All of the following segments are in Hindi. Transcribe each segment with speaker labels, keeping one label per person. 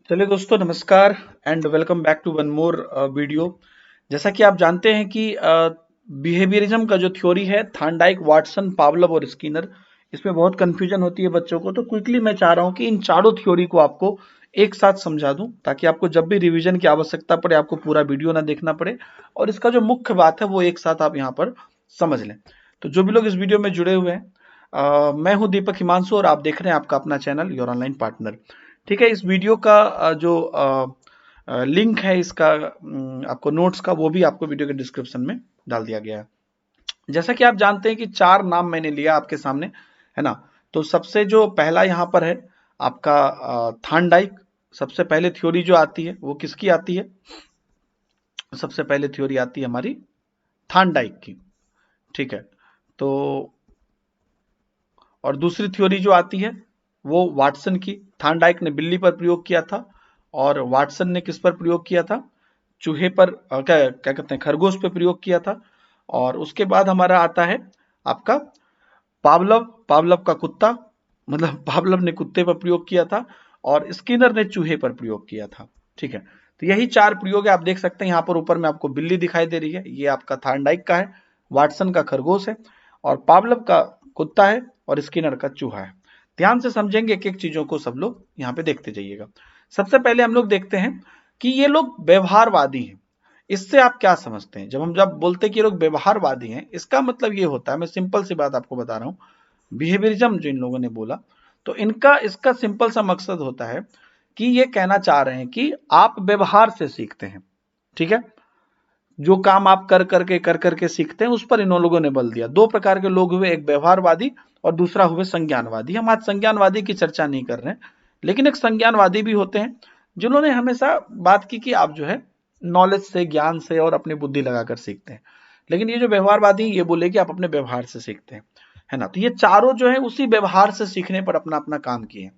Speaker 1: चलिए दोस्तों, नमस्कार and welcome back to one more video. जैसा कि आप जानते हैं कि बिहेवियरिज्म का जो थ्योरी है, थार्नडाइक, वाटसन, पावलोव और स्किनर, इसमें बहुत कंफ्यूजन होती है बच्चों को। तो क्विकली मैं चाह रहा हूं कि इन चारों थ्योरी को आपको एक साथ समझा दूं, ताकि आपको जब भी रिवीजन की आवश्यकता पड़े आपको पूरा वीडियो ना देखना पड़े और इसका जो मुख्य बात है वो एक साथ आप यहाँ पर समझ लें। तो जो भी लोग इस वीडियो में जुड़े हुए हैं, मैं हूं दीपक हिमांशु और आप देख रहे हैं आपका अपना चैनल योर ऑनलाइन पार्टनर। ठीक है, इस वीडियो का जो लिंक है इसका, आपको नोट्स का, वो भी आपको वीडियो के डिस्क्रिप्शन में डाल दिया गया है। जैसा कि आप जानते हैं कि चार नाम मैंने लिया आपके सामने, है ना। तो सबसे जो पहला यहाँ पर है आपका थार्नडाइक। सबसे पहले थ्योरी जो आती है वो किसकी आती है? सबसे पहले थ्योरी आती है हमारी थार्नडाइक की। ठीक है, तो और दूसरी थ्योरी जो आती है वो वाटसन की। थार्नडाइक ने बिल्ली पर प्रयोग किया था और वाटसन ने किस पर प्रयोग किया था? चूहे पर, क्या क्या कहते हैं, खरगोश पे प्रयोग किया था। और उसके बाद हमारा आता है आपका पावलव। पावलव का कुत्ता, मतलब पावलव ने कुत्ते पर प्रयोग किया था और स्किनर ने चूहे पर प्रयोग किया था। ठीक है, तो यही चार प्रयोग है। आप देख सकते हैं यहाँ पर ऊपर में आपको बिल्ली दिखाई दे रही है, ये आपका थार्नडाइक का है, वाटसन का खरगोश है और पावलव का कुत्ता है और स्किनर का चूहा है। ध्यान से समझेंगे, एक एक चीजों को सब लोग यहाँ पे देखते जाइएगा। सबसे पहले हम लोग देखते हैं कि ये लोग व्यवहारवादी हैं। इससे आप क्या समझते हैं? जब बोलते हैं कि ये लोग व्यवहारवादी हैं, इसका मतलब ये होता है, मैं सिंपल सी बात आपको बता रहा हूं। बिहेवियरिज्म जो इन लोगों ने बोला, तो इनका इसका सिंपल सा मकसद होता है कि ये कहना चाह रहे हैं कि आप व्यवहार से सीखते हैं। ठीक है, जो काम आप कर करके सीखते हैं, उस पर इन लोगों ने बल दिया। दो प्रकार के लोग हुए, एक व्यवहारवादी और दूसरा हुए संज्ञानवादी। हम आज संज्ञानवादी की चर्चा नहीं कर रहे हैं, लेकिन एक संज्ञानवादी भी होते हैं जिन्होंने हमेशा बात की कि आप जो है नॉलेज से, ज्ञान से और अपनी बुद्धि लगाकर सीखते हैं। लेकिन ये जो व्यवहारवादी, ये बोले कि आप अपने व्यवहार से सीखते हैं, है ना। तो ये चारों जो है उसी व्यवहार से सीखने पर अपना अपना काम किए।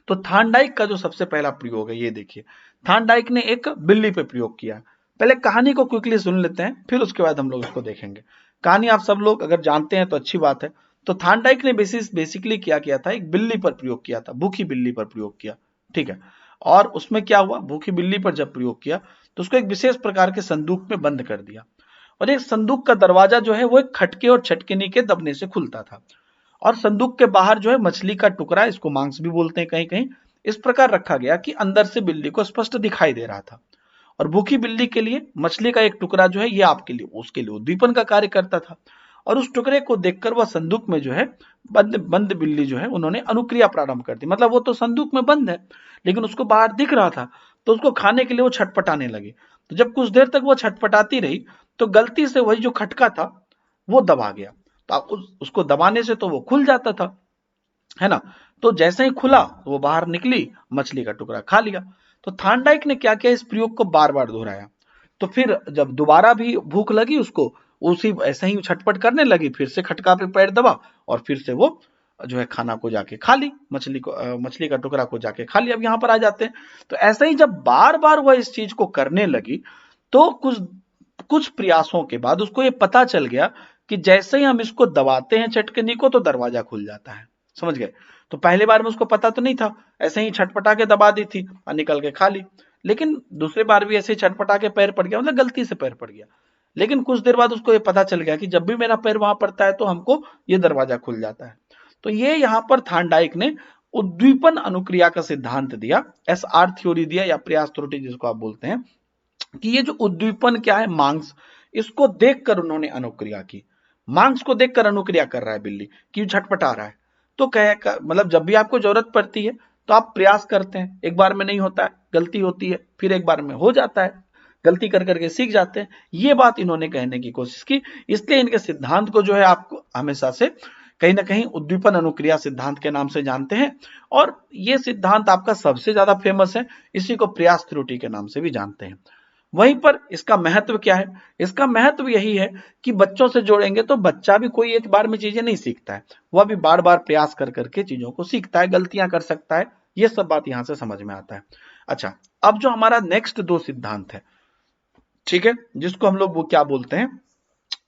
Speaker 1: तो थार्नडाइक का जो सबसे पहला प्रयोग है, ये देखिए, थार्नडाइक ने एक बिल्ली पे प्रयोग किया। पहले कहानी को क्विकली सुन लेते हैं, फिर उसके बाद हम लोग इसको देखेंगे। कहानी आप सब लोग अगर जानते हैं तो अच्छी बात है। तो थार्नडाइक ने बेसिकली क्या किया था, एक बिल्ली पर प्रयोग किया था, भूखी बिल्ली पर प्रयोग किया। ठीक है, और उसमें क्या हुआ, भूखी बिल्ली पर जब प्रयोग किया तो उसको एक विशेष प्रकार के संदूक में बंद कर दिया। और एक संदूक का दरवाजा जो है वो एक खटके और छटकनी के दबने से खुलता था। और संदूक के बाहर जो है मछली का टुकड़ा, इसको मांस भी बोलते हैं कहीं कहीं, इस प्रकार रखा गया कि अंदर से बिल्ली को स्पष्ट दिखाई दे रहा था। और भूखी बिल्ली के लिए मछली का एक टुकड़ा जो है ये आपके लिए, उसके लिए उद्दीपन का कार्य करता था। और उस टुकड़े को देखकर वह संदूक में जो है बंद बंद बिल्ली जो है, उन्होंने अनुक्रिया प्रारंभ कर दी। मतलब वो तो संदूक में बंद है लेकिन उसको बाहर दिख रहा था, तो उसको खाने के लिए वो छटपटाने लगी। तो जब कुछ देर तक वो छटपटाती रही तो गलती से वही जो खटका था वो दबा गया। तो आप उसको दबाने से तो वो खुल जाता था, है ना। तो जैसे ही खुला तो वो बाहर निकली, मछली का टुकड़ा खा लिया। तो थार्नडाइक ने क्या किया, इस प्रयोग को बार बार दोहराया। तो फिर जब दोबारा भी भूख लगी उसको, उसी ऐसे ही छटपट करने लगी, फिर से खटका पे पैर दबा और फिर से वो जो है खाना को जाके खा ली, मछली को, मछली का टुकड़ा को जाके खा लिया। अब यहाँ पर आ जाते हैं, तो ऐसे ही जब बार बार वह इस चीज को करने लगी तो कुछ कुछ प्रयासों के बाद उसको ये पता चल गया कि जैसे ही हम इसको दबाते हैं चटकनी को तो दरवाजा खुल जाता है। समझ गए? तो पहली बार में उसको पता तो नहीं था, ऐसे ही छटपटा के दबा दी थी और निकल के खा ली। लेकिन दूसरी बार भी ऐसे ही छटपटा के पैर पड़ गया, मतलब गलती से पैर पड़ गया। लेकिन कुछ देर बाद उसको ये पता चल गया कि जब भी मेरा पैर वहां पड़ता है तो हमको ये दरवाजा खुल जाता है। तो ये यहाँ पर थार्नडाइक ने उद्दीपन अनुक्रिया का सिद्धांत दिया, SR थ्योरी दिया, या प्रयास त्रुटि जिसको आप बोलते हैं, कि ये जो उद्दीपन क्या है, मांस, इसको देखकर उन्होंने अनुक्रिया की। मांस को देखकर अनुक्रिया कर रहा है बिल्ली, क्यों छटपटा रहा है। तो मतलब जब भी आपको जरूरत पड़ती है तो आप प्रयास करते हैं, एक बार में नहीं होता है, गलती होती है, फिर एक बार में हो जाता है, गलती कर करके सीख जाते हैं। ये बात इन्होंने कहने की कोशिश की। इसलिए इनके सिद्धांत को जो है आपको हमेशा से कहीं ना कहीं उद्दीपन अनुक्रिया सिद्धांत के नाम से जानते हैं। और ये सिद्धांत आपका सबसे ज्यादा फेमस है, इसी को प्रयास त्रुटि के नाम से भी जानते हैं। वहीं पर इसका महत्व क्या है? इसका महत्व यही है कि बच्चों से जोड़ेंगे तो बच्चा भी कोई एक बार में चीजें नहीं सीखता है, वह भी बार बार प्रयास कर करके चीजों को सीखता है, गलतियां कर सकता है। ये सब बात यहां से समझ में आता है। अच्छा, अब जो हमारा नेक्स्ट दो सिद्धांत है, ठीक है, जिसको हम लोग वो क्या बोलते हैं,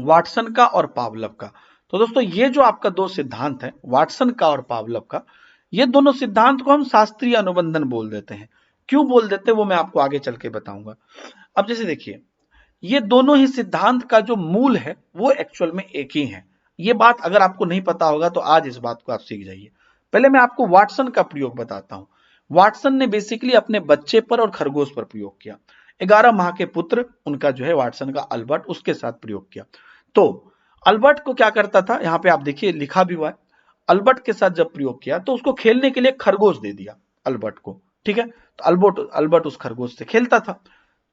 Speaker 1: वाटसन का और पावलव का। तो दोस्तों ये जो आपका दो सिद्धांत है, वाटसन का और पावलव का, ये दोनों सिद्धांत को हम शास्त्रीय अनुबंधन बोल देते हैं। क्यों बोल देते वो मैं आपको आगे चल के बताऊंगा। अब जैसे देखिए, ये दोनों ही सिद्धांत का जो मूल है वो एक्चुअल में एक ही है। ये बात अगर आपको नहीं पता होगा तो आज इस बात को आप सीख जाइए। पहले मैं आपको वाटसन का प्रयोग बताता हूं। वाटसन ने बेसिकली अपने बच्चे पर और खरगोश पर प्रयोग किया। 11 माह के पुत्र उनका जो है वाटसन का अल्बर्ट, उसके साथ प्रयोग किया। तो अल्बर्ट को क्या करता था, यहां पे आप देखिए लिखा भी हुआ है। अल्बर्ट के साथ जब प्रयोग किया तो उसको खेलने के लिए खरगोश दे दिया अल्बर्ट को, ठीक है। तो अल्बर्ट उस खरगोश से खेलता था।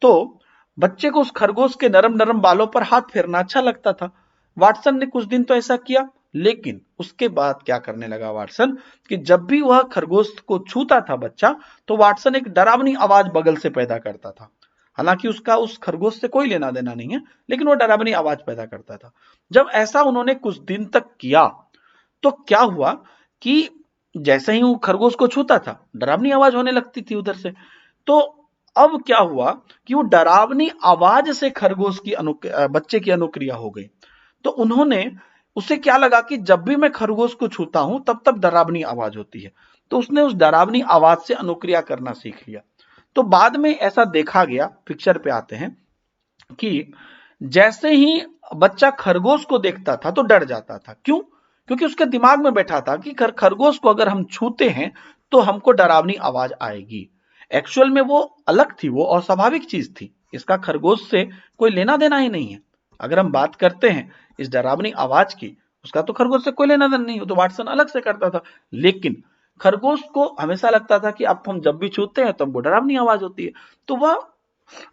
Speaker 1: तो बच्चे को उस खरगोश के नरम नरम बालों पर हाथ फेरना अच्छा लगता था। वाटसन ने कुछ दिन तो ऐसा किया, लेकिन उसके बाद क्या करने लगा वाटसन कि जब भी वह खरगोश को छूता था बच्चा, तो वाटसन एक डरावनी आवाज बगल से पैदा करता था। हालांकि उसका उस खरगोश से कोई लेना देना नहीं है, लेकिन वो डरावनी आवाज पैदा करता था। जब ऐसा उन्होंने कुछ दिन तक किया तो क्या हुआ कि जैसे ही वो खरगोश को छूता था, डरावनी आवाज होने लगती थी उधर से। तो अब क्या हुआ कि वो डरावनी आवाज से खरगोश की बच्चे की अनुक्रिया हो गई। तो उन्होंने, उसे क्या लगा कि जब भी मैं खरगोश को छूता हूं तब तब डरावनी आवाज होती है। तो उसने उस डरावनी आवाज से अनुक्रिया करना सीख लिया। तो बाद में ऐसा देखा गया, पिक्चर पे आते हैं, कि जैसे ही बच्चा खरगोश को देखता था तो डर जाता था। क्यों? क्योंकि उसके दिमाग में बैठा था कि खरगोश को अगर हम छूते हैं तो हमको डरावनी आवाज आएगी। एक्चुअल में वो अलग थी, वो अस्वाभाविक चीज थी, इसका खरगोश से कोई लेना देना ही नहीं है। अगर हम बात करते हैं इस डरावनी आवाज की, उसका तो खरगोश से कोई लेना देना नहीं, तो वाटसन अलग से करता था। लेकिन खरगोश को हमेशा लगता था कि अब हम जब भी छूते हैं तो हमको डरावनी आवाज होती है। तो वह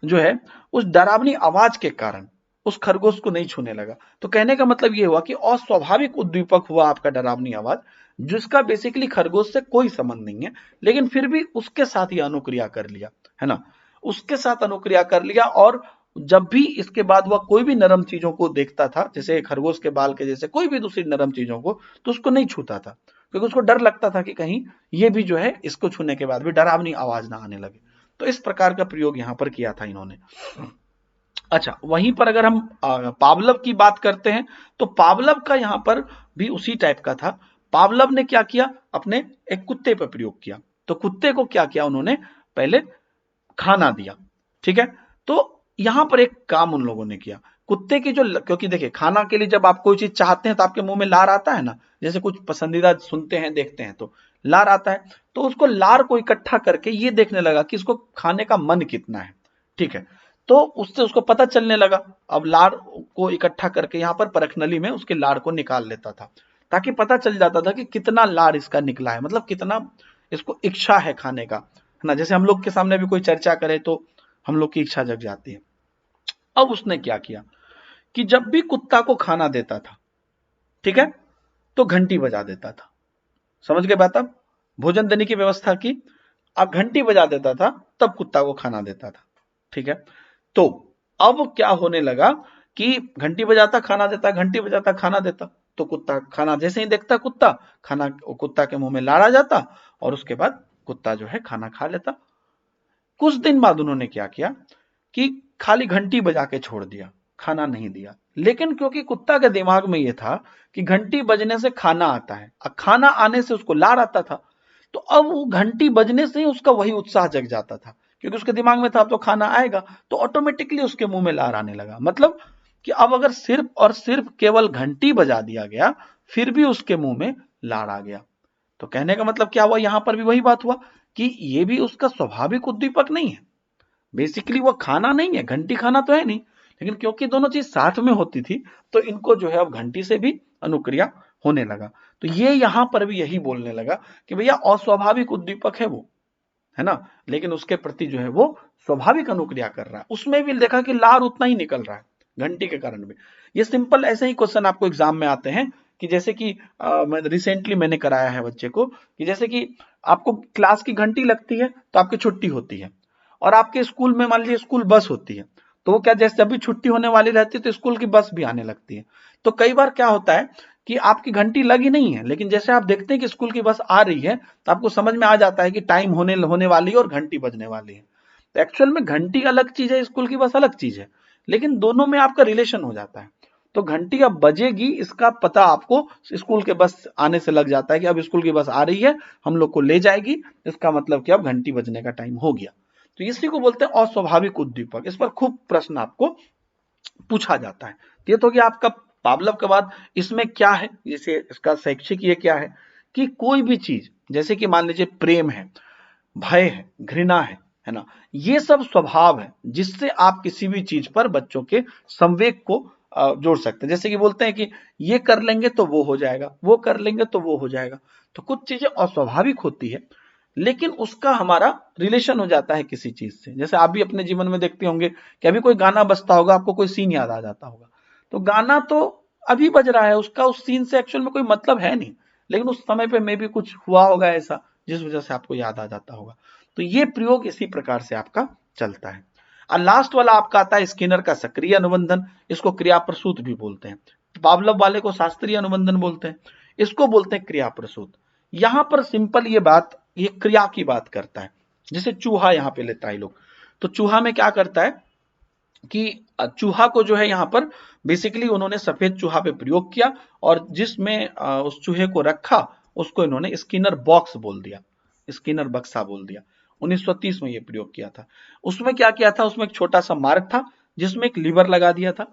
Speaker 1: जो है उस डरावनी आवाज के कारण उस खरगोश को नहीं छूने लगा। तो कहने का मतलब ये हुआ कि अस्वाभाविक उद्दीपक हुआ आपका डरावनी आवाज, जिसका बेसिकली खरगोश से कोई संबंध नहीं है, लेकिन फिर भी उसके साथ ही अनुक्रिया कर लिया, है ना। उसके साथ अनुक्रिया कर लिया, और जब भी इसके बाद वह कोई भी नरम चीजों को देखता था, जैसे खरगोश के बाल के जैसे कोई भी दूसरी नरम चीजों को, तो उसको नहीं छूता था, क्योंकि उसको डर लगता था कि कहीं ये भी जो है इसको छूने के बाद भी डरावनी आवाज ना आने लगे। तो इस प्रकार का प्रयोग यहां पर किया था इन्होंने। अच्छा, वहीं पर अगर हम पावलव की बात करते हैं, तो पावलव का यहां पर भी उसी टाइप का था। पावलव ने क्या किया, अपने एक कुत्ते पर प्रयोग किया। तो कुत्ते को क्या किया उन्होंने, पहले खाना दिया, ठीक है। तो यहां पर एक काम उन लोगों ने किया, कुत्ते की जो, क्योंकि देखिए खाना के लिए जब आप कोई चीज चाहते हैं तो आपके मुंह में लार आता है ना, जैसे कुछ पसंदीदा सुनते हैं देखते हैं तो लार आता है। तो उसको लार को इकट्ठा करके ये देखने लगा कि इसको खाने का मन कितना है, ठीक है। तो उससे उसको पता चलने लगा। अब लार को इकट्ठा करके यहाँ पर परखनली में उसके लार को निकाल लेता था, ताकि पता चल जाता था कि कितना लार इसका निकला है, मतलब कितना इसको इच्छा है खाने का, है ना। जैसे हम लोग के सामने भी कोई चर्चा करे तो हम लोग की इच्छा जग जाती है। अब उसने क्या किया कि जब भी कुत्ता को खाना देता था, ठीक है, तो घंटी बजा देता था। समझ गए बात? अब भोजन देने की व्यवस्था की, अब घंटी बजा देता था, तब कुत्ता को खाना देता था, ठीक है। तो अब क्या होने लगा कि घंटी बजाता खाना देता, घंटी बजाता खाना देता, तो कुत्ता खाना जैसे ही देखता, कुत्ता खाना, कुत्ता के मुंह में लार आ जाता, और उसके बाद कुत्ता जो है खाना खा लेता। कुछ दिन बाद उन्होंने क्या किया कि खाली घंटी बजा के छोड़ दिया, खाना नहीं दिया। लेकिन क्योंकि कुत्ता के दिमाग में यह था कि घंटी बजने से खाना आता है, और खाना आने से उसको लार आता था, तो अब वो घंटी बजने से ही उसका वही उत्साह जग जाता था, क्योंकि उसके दिमाग में था अब तो खाना आएगा, तो ऑटोमेटिकली उसके मुंह में लार आने लगा। मतलब कि अब अगर सिर्फ और सिर्फ केवल घंटी बजा दिया गया, फिर भी उसके मुंह में लार आ गया। तो कहने का मतलब क्या हुआ, यहां पर भी वही बात हुआ कि ये भी उसका स्वाभाविक उद्दीपक नहीं है। बेसिकली वो खाना नहीं है, घंटी खाना तो है नहीं, लेकिन क्योंकि दोनों चीज साथ में होती थी, तो इनको जो है अब घंटी से भी अनुक्रिया होने लगा। तो ये यहां पर भी यही बोलने लगा कि भैया अस्वाभाविक उद्दीपक है वो, है ना, लेकिन उसके प्रति जो है वो स्वाभाविक अनुक्रिया कर रहा है। उसमें भी देखा कि लार उतना ही निकल रहा है घंटी के कारण भी। ये सिंपल ऐसे ही क्वेश्चन आपको एग्जाम में आते हैं कि जैसे कि मैं रिसेंटली मैंने कराया है बच्चे को, कि जैसे कि आपको क्लास की घंटी लगती है तो आपकी छुट्टी होती है, और आपके स्कूल में मान लीजिए स्कूल बस होती है, तो वो क्या, जैसे जब भी छुट्टी होने वाली रहती है तो स्कूल की बस भी आने लगती है। तो कई बार क्या होता है कि आपकी घंटी लगी नहीं है, लेकिन जैसे आप देखते हैं कि स्कूल की बस आ रही है, तो आपको समझ में आ जाता है कि टाइम होने होने वाली है और घंटी बजने वाली है। तो एक्चुअल में घंटी अलग चीज है, स्कूल की बस अलग चीज है, लेकिन दोनों में आपका रिलेशन हो जाता है। तो घंटी अब बजेगी इसका पता आपको स्कूल के बस आने से लग जाता है कि अब स्कूल की बस आ रही है, हम लोग को ले जाएगी, इसका मतलब कि अब घंटी बजने का टाइम हो गया। तो इसी को बोलते हैं अस्वाभाविक उद्दीपक। इस पर खूब प्रश्न आपको पूछा जाता है। तो ये तो कि आपका पावलव के बाद इसमें क्या है, जैसे इसका शैक्षिक ये क्या है कि कोई भी चीज, जैसे कि मान लीजिए प्रेम है, भय है, घृणा है ना, ये सब स्वभाव है जिससे आप किसी भी चीज पर बच्चों के संवेग को जोड़ सकते हैं। जैसे कि बोलते हैं कि ये कर लेंगे तो वो हो जाएगा, वो कर लेंगे तो वो हो जाएगा। तो कुछ चीजें अस्वाभाविक होती है लेकिन उसका हमारा रिलेशन हो जाता है किसी चीज से। जैसे आप भी अपने जीवन में देखते होंगे कि अभी कोई गाना बजता होगा, आपको कोई सीन याद आ जाता होगा, तो गाना तो अभी बज रहा है, उसका उस सीन से एक्चुअल में कोई मतलब है नहीं, लेकिन उस समय पे मे भी कुछ हुआ होगा ऐसा जिस वजह से आपको याद आ जाता होगा। तो ये प्रयोग इसी प्रकार से आपका चलता है। और लास्ट वाला आपका आता है स्किनर का सक्रिय अनुबंधन, इसको क्रिया प्रसूत भी बोलते हैं। पावलव वाले को शास्त्रीय अनुबंधन बोलते हैं, इसको बोलते हैं क्रिया प्रसूत। यहां पर सिंपल ये बात, ये क्रिया की बात करता है। जैसे चूहा यहां पे लेता है लोग, तो चूहा में क्या करता है कि चूहा को जो है यहां पर बेसिकली उन्होंने सफेद चूहा पे प्रयोग किया, और जिसमें उस चूहे को रखा उसको इन्होंने स्किनर बॉक्स बोल दिया, स्किनर बक्सा बोल दिया। 1930 में ये प्रयोग किया था। उसमें क्या किया था, उसमें एक छोटा सा मार्ग था जिसमें एक लीवर लगा दिया था,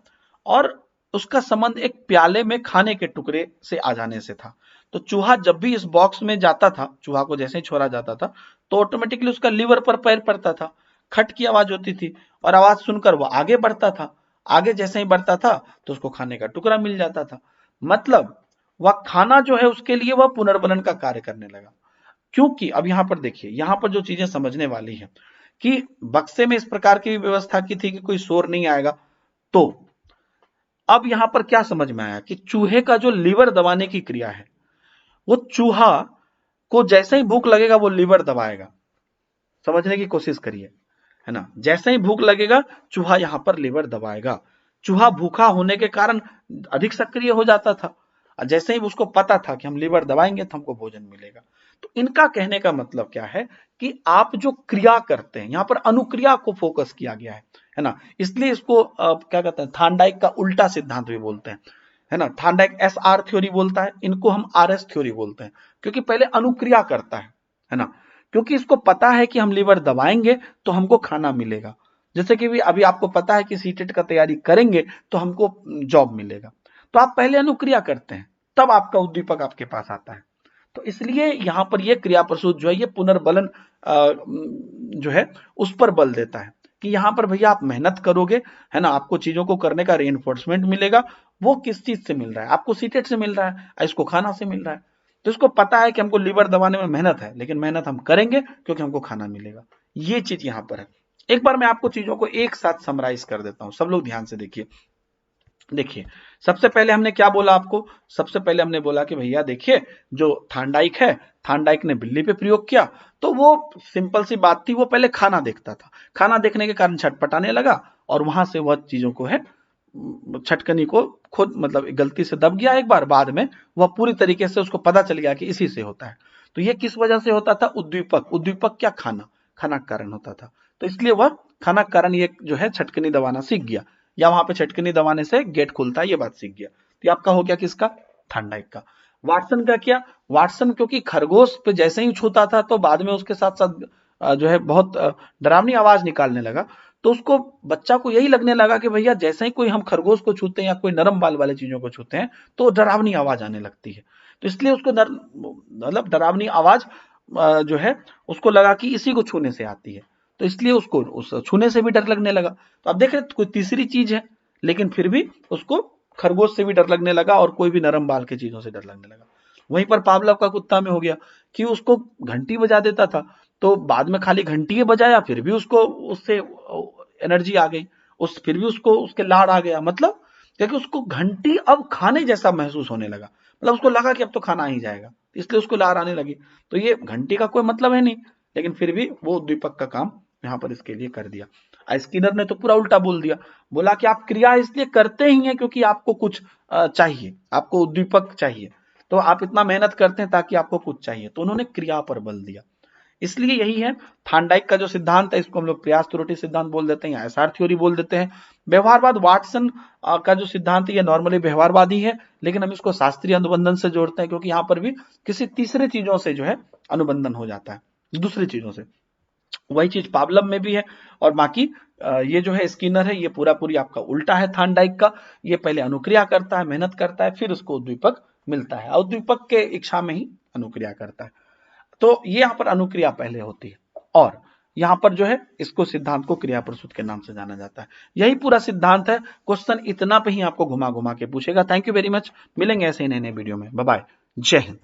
Speaker 1: और उसका संबंध एक प्याले में खाने के टुकड़े से आ जाने से था। तो चूहा जब भी इस बॉक्स में जाता था, चूहा को जैसे ही छोड़ा जाता था तो ऑटोमेटिकली उसका लीवर पर पैर पड़ता था, खट की आवाज होती थी, और आवाज सुनकर वो आगे बढ़ता था। आगे जैसे ही बढ़ता था तो उसको खाने का टुकड़ा मिल जाता था। मतलब वह खाना जो है उसके लिए वह पुनर्बलन का कार्य करने लगा। क्योंकि अब यहां पर देखिए, यहां पर जो चीजें समझने वाली है कि बक्से में इस प्रकार की व्यवस्था की थी कि कोई शोर नहीं आएगा। तो अब यहां पर क्या समझ में आया कि चूहे का जो लीवर दबाने की क्रिया है, वो चूहा को जैसे ही भूख लगेगा वो लीवर दबाएगा। समझने की कोशिश करिए, है ना। जैसे ही भूख लगेगा चूहा यहां पर लीवर दबाएगा। चूहा भूखा होने के कारण अधिक सक्रिय हो जाता था, और जैसे ही उसको पता था कि हम लीवर दबाएंगे तो हमको भोजन मिलेगा। तो इनका कहने का मतलब क्या है कि आप जो क्रिया करते हैं, यहां पर अनुक्रिया को फोकस किया गया है ना। इसलिए इसको क्या कहते हैं, थार्नडाइक का उल्टा सिद्धांत भी बोलते हैं, है ना। थार्नडाइक एस आर थ्योरी बोलता है, इनको हम आर एस थ्योरी बोलते हैं, क्योंकि पहले अनुक्रिया करता है ना। क्योंकि इसको पता है कि हम लीवर दबाएंगे तो हमको खाना मिलेगा। जैसे कि भी अभी आपको पता है कि सीटेट का तैयारी करेंगे तो हमको जॉब मिलेगा, तो आप पहले अनुक्रिया करते हैं, तब आपका उद्दीपक आपके पास आता है। तो इसलिए यहां पर यह क्रिया प्रसूत जो है ये पुनर्बलन जो है उस पर बल देता है कि यहां पर भैया आप मेहनत करोगे, है ना, आपको चीजों को करने का रेनफोर्समेंट मिलेगा। वो किस चीज से मिल रहा है, आपको सीटेट से मिल रहा है, इसको खाना से मिल रहा है। तो इसको पता है कि हमको लीवर दबाने में मेहनत है, लेकिन मेहनत हम करेंगे क्योंकि हमको खाना मिलेगा। ये चीज यहां पर है। एक बार मैं आपको चीजों को एक साथ समराइज कर देता हूं, सब लोग ध्यान से देखिए। देखिए, सबसे पहले हमने क्या बोला आपको, सबसे पहले हमने बोला कि भैया देखिए, जो थार्नडाइक है, थार्नडाइक ने बिल्ली पे प्रयोग किया, तो वो सिंपल सी बात थी, वो पहले खाना देखता था, खाना देखने के कारण छटपटाने लगा, और वहां से वह चीजों को है छटकनी को खुद मतलब गलती से दब गया एक बार, बाद में वह पूरी तरीके से उसको पता चल गया कि इसी से होता है। तो ये किस वजह से होता था, उद्दीपक, उद्दीपक क्या, खाना, खाना के कारण होता था। तो इसलिए वह खाना के कारण ये जो है छटकनी दबाना सीख गया, या वहां पे छटकनी दबाने से गेट खुलता है, ये बात सीख गया। तो ये आपका हो गया किसका, थार्नडाइक का। वाटसन का क्या, वाटसन क्योंकि खरगोश पे जैसे ही छूता था तो बाद में उसके साथ साथ जो है बहुत डरावनी आवाज निकालने लगा। तो उसको, बच्चा को यही लगने लगा कि भैया जैसे ही कोई हम खरगोश को छूते हैं या कोई नरम बाल वाले चीजों को छूते हैं तो डरावनी आवाज आने लगती है। तो इसलिए उसको मतलब डरावनी आवाज जो है उसको लगा कि इसी को छूने से आती है, तो इसलिए उसको उस छूने से भी डर लगने लगा। तो आप देख रहे कोई तीसरी चीज है, लेकिन फिर भी उसको खरगोश से भी डर लगने लगा और कोई भी नरम बाल की चीजों से डर लगने लगा। वहीं पर पावलव का कुत्ता में हो गया कि उसको घंटी बजा देता था, तो बाद में खाली घंटी ही बजाया फिर भी उसको उससे एनर्जी आ गई, उस फिर भी उसको उसके लाड़ आ गया। मतलब क्योंकि उसको घंटी अब खाने जैसा महसूस होने लगा, मतलब उसको लगा कि अब तो खाना आ ही जाएगा, इसलिए उसको लार आने लगी। तो ये घंटी का कोई मतलब है नहीं, लेकिन फिर भी वो उद्दीपक का काम यहाँ पर इसके लिए कर दिया। स्किनर ने तो पूरा उल्टा बोल दिया, बोला कि आप क्रिया इसलिए करते ही हैं क्योंकि आपको कुछ चाहिए, आपको उद्दीपक चाहिए, तो आप इतना मेहनत करते हैं ताकि आपको कुछ चाहिए। तो उन्होंने क्रिया पर बल दिया। इसलिए यही है थार्नडाइक का जो सिद्धांत है, इसको हम लोग प्रयास त्रुटि सिद्धांत बोल देते हैं या एसआर थ्योरी बोल देते हैं। व्यवहारवाद वाटसन का जो सिद्धांत है ये नॉर्मली व्यवहारवादी है, लेकिन हम इसको शास्त्रीय अनुबंधन से जोड़ते हैं क्योंकि यहाँ पर भी किसी तीसरे चीजों से जो है अनुबंधन हो जाता है, दूसरी चीजों से। वही चीज पावलम में भी है। और बाकी ये जो है स्किनर है, ये पूरा पूरी आपका उल्टा है थार्नडाइक का। ये पहले अनुक्रिया करता है, मेहनत करता है, फिर उसको उद्दीपक मिलता है, उद्दीपक के इच्छा में ही अनुक्रिया करता है। तो ये यहाँ पर अनुक्रिया पहले होती है, और यहाँ पर जो है इसको सिद्धांत को क्रिया प्रसूत के नाम से जाना जाता है। यही पूरा सिद्धांत है। क्वेश्चन इतना पे ही आपको घुमा घुमा के पूछेगा। Thank you very much. मिलेंगे ऐसे ही नए नए वीडियो में। Bye bye. जय हिंद।